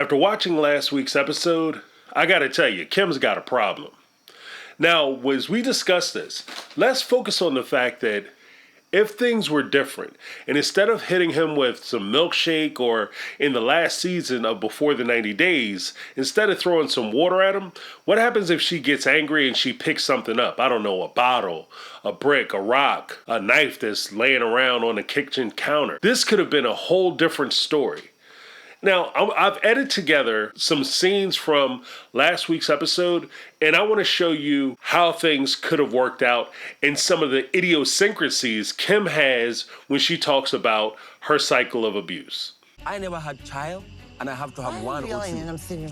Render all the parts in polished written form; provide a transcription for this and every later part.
After watching last week's episode, I gotta tell you, Kim's got a problem. Now, as we discuss this, let's focus on the fact that if things were different, and instead of hitting him with some milkshake or in the last season of Before the 90 Days, instead of throwing some water at him, what happens if she gets angry and she picks something up? I don't know, a bottle, a brick, a rock, a knife that's laying around on the kitchen counter. This could have been a whole different story. Now, I've edited together some scenes from last week's episode, and I want to show you how things could have worked out and some of the idiosyncrasies Kim has when she talks about her cycle of abuse. I never had child, and I have to have one or two.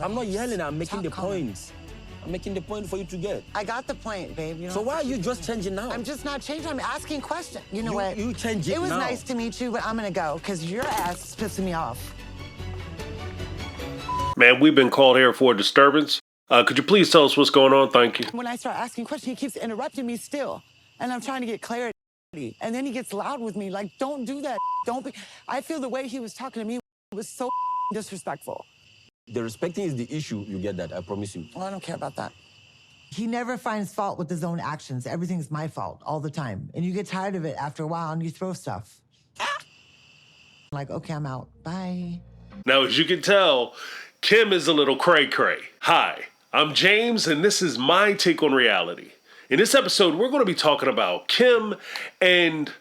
I'm not yelling, I'm making the point. I'm making the point for you to get. I got the point, babe. You know, so why are you just changing now? I'm just not changing. I'm asking questions. You know what? You change it now. It was nice to meet you, but I'm going to go because your ass is pissing me off. Man, we've been called here for a disturbance. Could you please tell us what's going on? Thank you. When I start asking questions, he keeps interrupting me still. And I'm trying to get clarity. And then he gets loud with me, like, don't do that. Don't be. I feel the way he was talking to me was so disrespectful. The respecting is the issue. You get that, I promise you. Well, I don't care about that. He never finds fault with his own actions. Everything's my fault all the time. And you get tired of it after a while and you throw stuff. Like, okay, I'm out. Bye. Now, as you can tell, Kim is a little cray-cray. Hi, I'm James, and this is my take on reality. In this episode, we're going to be talking about Kim and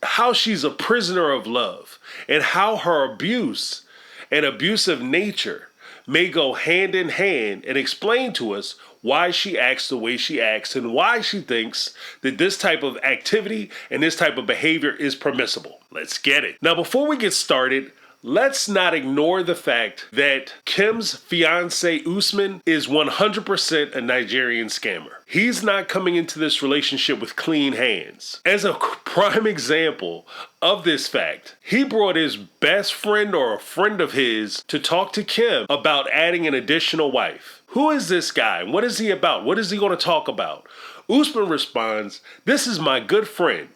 how she's a prisoner of love, and how her abuse and abusive nature may go hand in hand, and explain to us why she acts the way she acts and why she thinks that this type of activity and this type of behavior is permissible. Let's get it. Now, before we get started, let's not ignore the fact that Kim's fiance, Usman, is 100% a Nigerian scammer. He's not coming into this relationship with clean hands. As a prime example of this fact, he brought his best friend or a friend of his to talk to Kim about adding an additional wife. Who is this guy? What is he about? What is he going to talk about? Usman responds, "This is my good friend.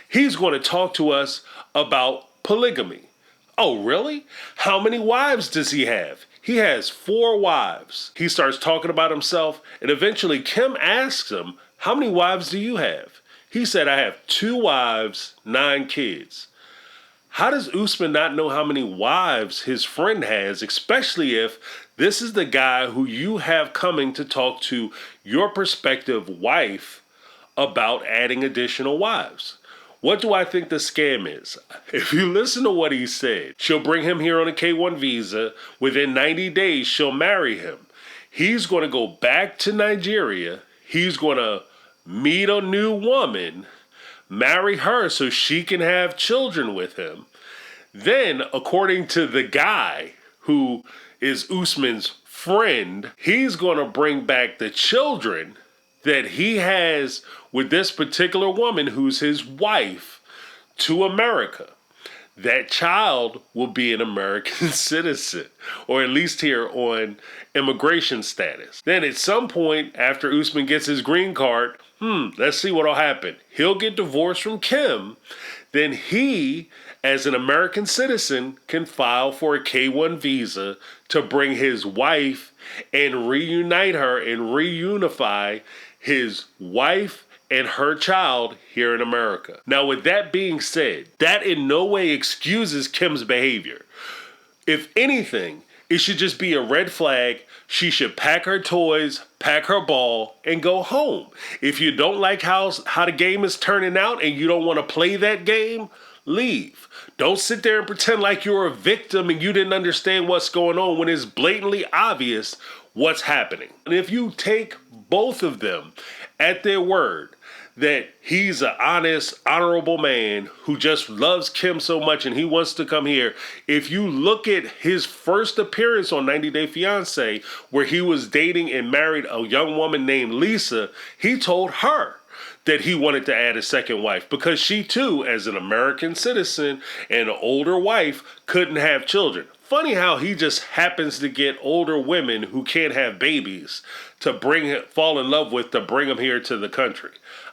He's going to talk to us about polygamy." Oh, really? How many wives does he have? He has 4 wives. He starts talking about himself, and eventually Kim asks him, "How many wives do you have?" He said, "I have 2 wives, 9 kids. How does Usman not know how many wives his friend has, especially if this is the guy who you have coming to talk to your prospective wife about adding additional wives? What do I think the scam is? If you listen to what he said, she'll bring him here on a K1 visa. Within 90 days, she'll marry him. He's going to go back to Nigeria. He's going to meet a new woman, marry her so she can have children with him. Then, according to the guy who is Usman's friend, he's going to bring back the children that he has with this particular woman who's his wife to America. That child will be an American citizen, or at least here on immigration status. Then at some point after Usman gets his green card, let's see what'll happen. He'll get divorced from Kim. Then he, as an American citizen, can file for a K1 visa to bring his wife and reunite her and reunify his wife and her child here in America. Now, with that being said, that in no way excuses Kim's behavior. If anything, it should just be a red flag. She should pack her toys, pack her ball, and go home. If you don't like how the game is turning out and you don't want to play that game, leave. Don't sit there and pretend like you're a victim and you didn't understand what's going on when it's blatantly obvious what's happening. And if you take both of them at their word that he's an honest, honorable man who just loves Kim so much and he wants to come here, if you look at his first appearance on 90 Day Fiance, where he was dating and married a young woman named Lisa, he told her that he wanted to add a second wife because she too, as an American citizen and an older wife, couldn't have children. Funny how he just happens to get older women who can't have babies to fall in love with, to bring them here to the country.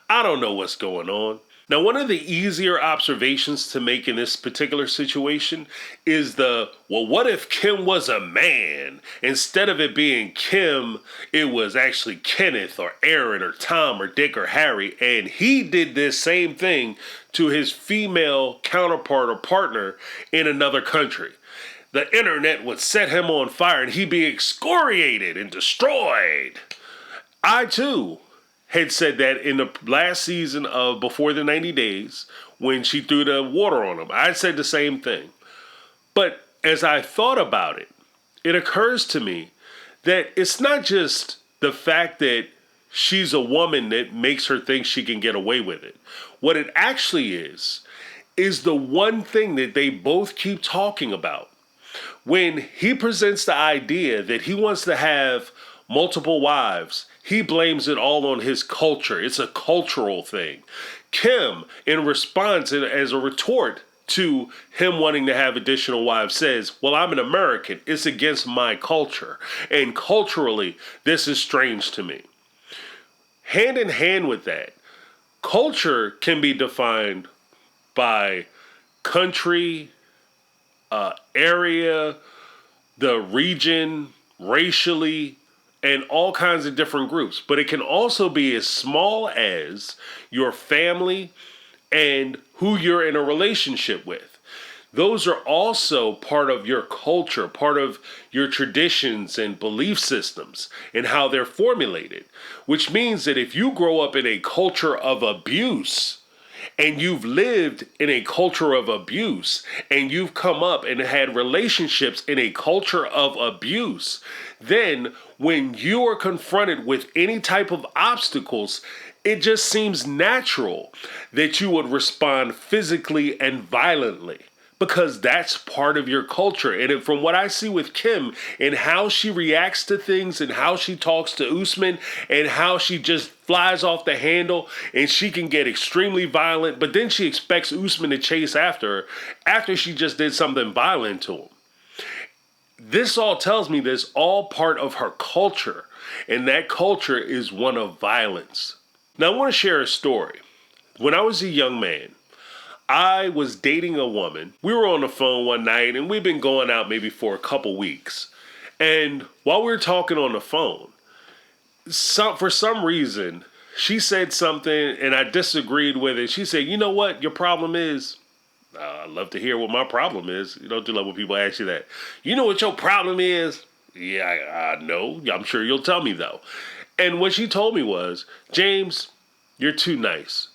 I don't know what's going on. Now, one of the easier observations to make in this particular situation is well, what if Kim was a man? Instead of it being Kim, it was actually Kenneth or Aaron or Tom or Dick or Harry, and he did this same thing to his female counterpart or partner in another country. The internet would set him on fire and he'd be excoriated and destroyed. I, too, had said that in the last season of Before the 90 Days when she threw the water on him. I said the same thing. But as I thought about it, it occurs to me that it's not just the fact that she's a woman that makes her think she can get away with it. What it actually is the one thing that they both keep talking about. When he presents the idea that he wants to have multiple wives, he blames it all on his culture. It's a cultural thing. Kim, in response, as a retort to him wanting to have additional wives, says, well, I'm an American. It's against my culture. And culturally, this is strange to me. Hand in hand with that, culture can be defined by country, area, the region, racially, and all kinds of different groups. But it can also be as small as your family and who you're in a relationship with. Those are also part of your culture, part of your traditions and belief systems and how they're formulated. Which means that if you grow up in a culture of abuse, and you've lived in a culture of abuse, and you've come up and had relationships in a culture of abuse, then when you are confronted with any type of obstacles, it just seems natural that you would respond physically and violently. Because that's part of your culture. And from what I see with Kim and how she reacts to things and how she talks to Usman and how she just flies off the handle and she can get extremely violent, but then she expects Usman to chase after her after she just did something violent to him. This all tells me this all part of her culture, and that culture is one of violence. Now I want to share a story. When I was a young man, I was dating a woman. We were on the phone one night and we've been going out maybe for a couple weeks. And while we were talking on the phone, for some reason, she said something and I disagreed with it. She said, you know what your problem is? I'd love to hear what my problem is. You don't do love when people ask you that. You know what your problem is? Yeah, I know. I'm sure you'll tell me though. And what she told me was, James, you're too nice.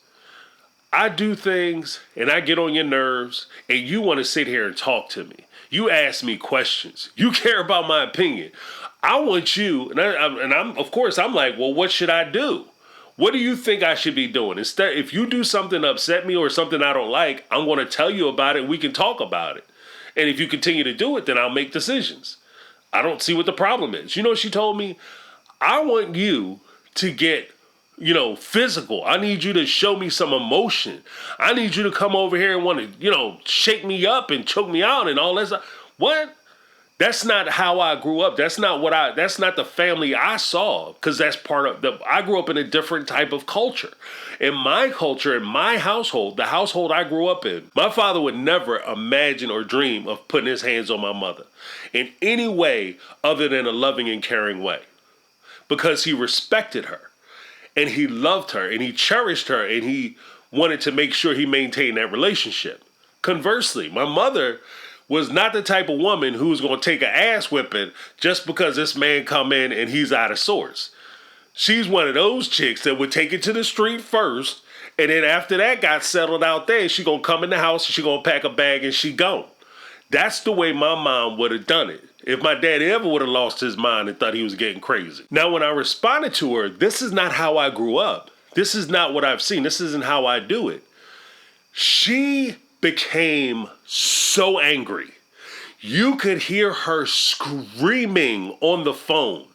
I do things and I get on your nerves and you want to sit here and talk to me. You ask me questions. You care about my opinion. I want you, I'm like, well, what should I do? What do you think I should be doing? Instead, if you do something to upset me or something I don't like, I'm going to tell you about it. We can talk about it. And if you continue to do it, then I'll make decisions. I don't see what the problem is. You know what she told me? I want you to get physical. I need you to show me some emotion. I need you to come over here and want to, shake me up and choke me out and all that stuff. What? That's not how I grew up. That's not the family I saw, because that's I grew up in a different type of culture. In my culture, in my household, the household I grew up in, my father would never imagine or dream of putting his hands on my mother in any way other than a loving and caring way, because he respected her. And he loved her and he cherished her and he wanted to make sure he maintained that relationship. Conversely, my mother was not the type of woman who was going to take an ass whipping just because this man come in and he's out of sorts. She's one of those chicks that would take it to the street first, and then after that got settled out there, she going to come in the house, she going to pack a bag and she gone. That's the way my mom would have done it if my daddy ever would have lost his mind and thought he was getting crazy. Now, when I responded to her, this is not how I grew up. This is not what I've seen. This isn't how I do it. She became so angry. You could hear her screaming on the phone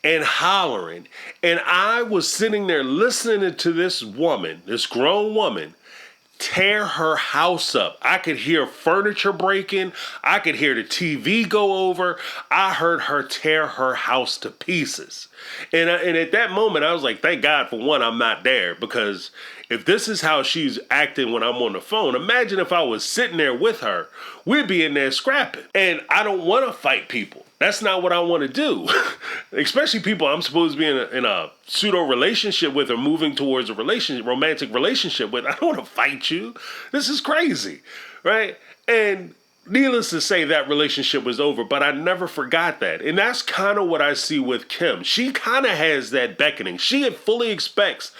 and hollering. And I was sitting there listening to this woman, this grown woman, tear her house up. I could hear furniture breaking. I could hear the TV go over. I heard her tear her house to pieces. And at that moment, I was like, thank God for one, I'm not there, because if this is how she's acting when I'm on the phone, imagine if I was sitting there with her, we'd be in there scrapping. And I don't want to fight people. That's not what I want to do. Especially people I'm supposed to be in a pseudo relationship with or moving towards a romantic relationship with. I don't want to fight you. This is crazy, right? And needless to say, that relationship was over, but I never forgot that. And that's kind of what I see with Kim. She kind of has that beckoning. She fully expects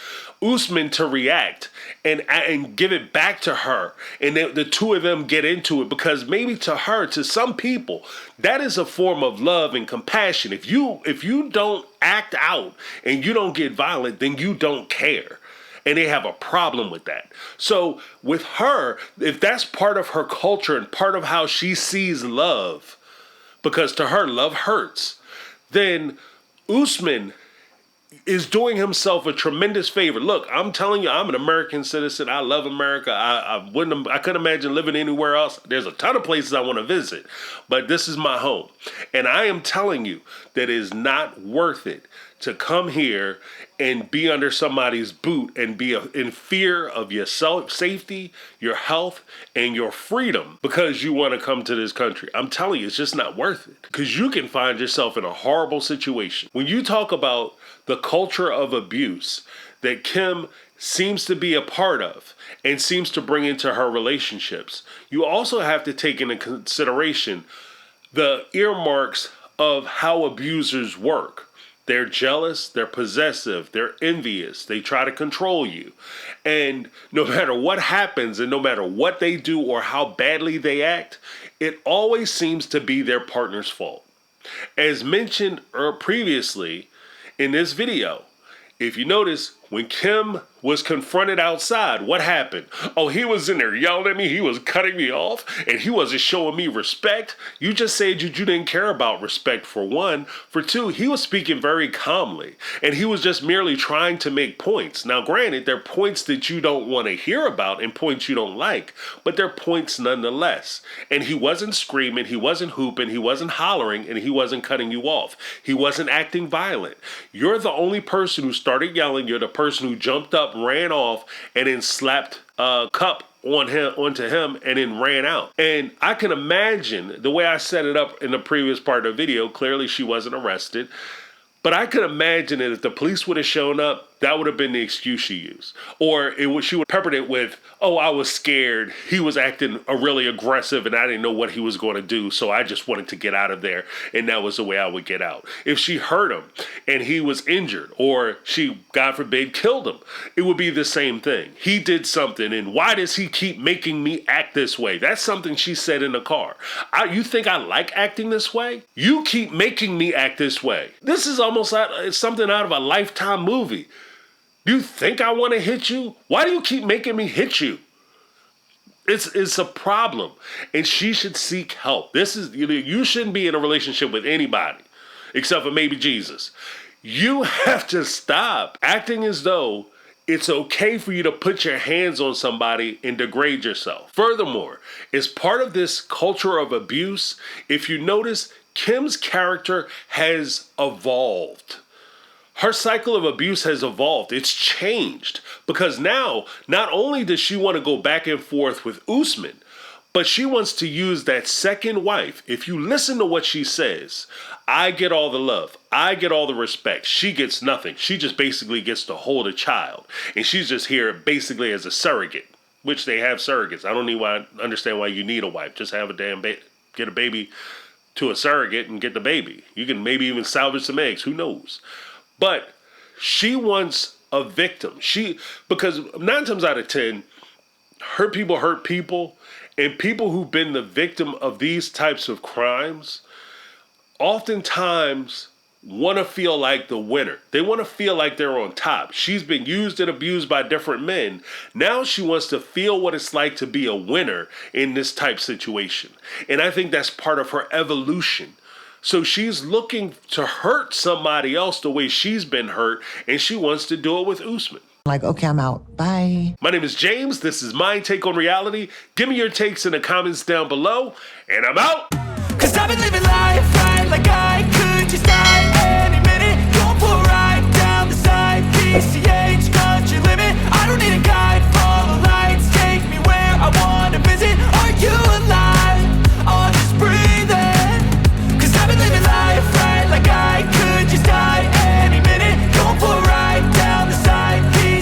Usman to react and give it back to her, and the two of them get into it, because maybe to her, to some people, that is a form of love and compassion. If you don't act out and you don't get violent, then you don't care. And they have a problem with that. So with her, if that's part of her culture and part of how she sees love, because to her, love hurts, then Usman is doing himself a tremendous favor. Look, I'm telling you, I'm an American citizen. I love America. I couldn't imagine living anywhere else. There's a ton of places I want to visit, but this is my home. And I am telling you that it is not worth it to come here and be under somebody's boot and be in fear of your safety, your health, and your freedom because you want to come to this country. I'm telling you, it's just not worth it, because you can find yourself in a horrible situation. When you talk about the culture of abuse that Kim seems to be a part of and seems to bring into her relationships, you also have to take into consideration the earmarks of how abusers work. They're jealous, they're possessive, they're envious, they try to control you. And no matter what happens and no matter what they do or how badly they act, it always seems to be their partner's fault. As mentioned previously in this video, if you notice, when Kim was confronted outside, what happened? Oh, he was in there yelling at me. He was cutting me off, and he wasn't showing me respect. You just said you didn't care about respect, for one. For two, he was speaking very calmly, and he was just merely trying to make points. Now, granted, they're points that you don't want to hear about and points you don't like, but they're points nonetheless. And he wasn't screaming, he wasn't hooping, he wasn't hollering, and he wasn't cutting you off. He wasn't acting violent. You're the only person who started yelling. You're the person who jumped up, ran off, and then slapped a cup onto him and then ran out. And I can imagine the way I set it up in the previous part of the video. Clearly she wasn't arrested, but I could imagine that if the police would have shown up, that would have been the excuse she used. Or she would pepper it with, oh, I was scared. He was acting really aggressive and I didn't know what he was going to do, so I just wanted to get out of there, and that was the way I would get out. If she hurt him and he was injured, or she, God forbid, killed him, it would be the same thing. He did something, and why does he keep making me act this way? That's something she said in the car. You think I like acting this way? You keep making me act this way. This is almost something out of a Lifetime movie. You think I want to hit you? Why do you keep making me hit you? It's a problem, and she should seek help. You shouldn't be in a relationship with anybody except for maybe Jesus. You have to stop acting as though it's okay for you to put your hands on somebody and degrade yourself. Furthermore, as part of this culture of abuse, if you notice, Kim's character has evolved. Her cycle of abuse has evolved. It's changed, because now not only does she want to go back and forth with Usman, but she wants to use that second wife. If you listen to what she says, I get all the love. I get all the respect. She gets nothing. She just basically gets to hold a child. And she's just here basically as a surrogate, which they have surrogates. I don't understand why you need a wife. Just have a get a baby to a surrogate and get the baby. You can maybe even salvage some eggs. Who knows? But she wants a victim. Because 9 times out of 10, hurt people, and people who've been the victim of these types of crimes oftentimes want to feel like the winner. They want to feel like they're on top. She's been used and abused by different men. Now she wants to feel what it's like to be a winner in this type situation. And I think that's part of her evolution. So she's looking to hurt somebody else the way she's been hurt, and she wants to do it with Usman. Like, okay, I'm out. Bye. My name is James. This is my take on reality. Give me your takes in the comments down below, and I'm out. 'Cause I've been living life right like I could.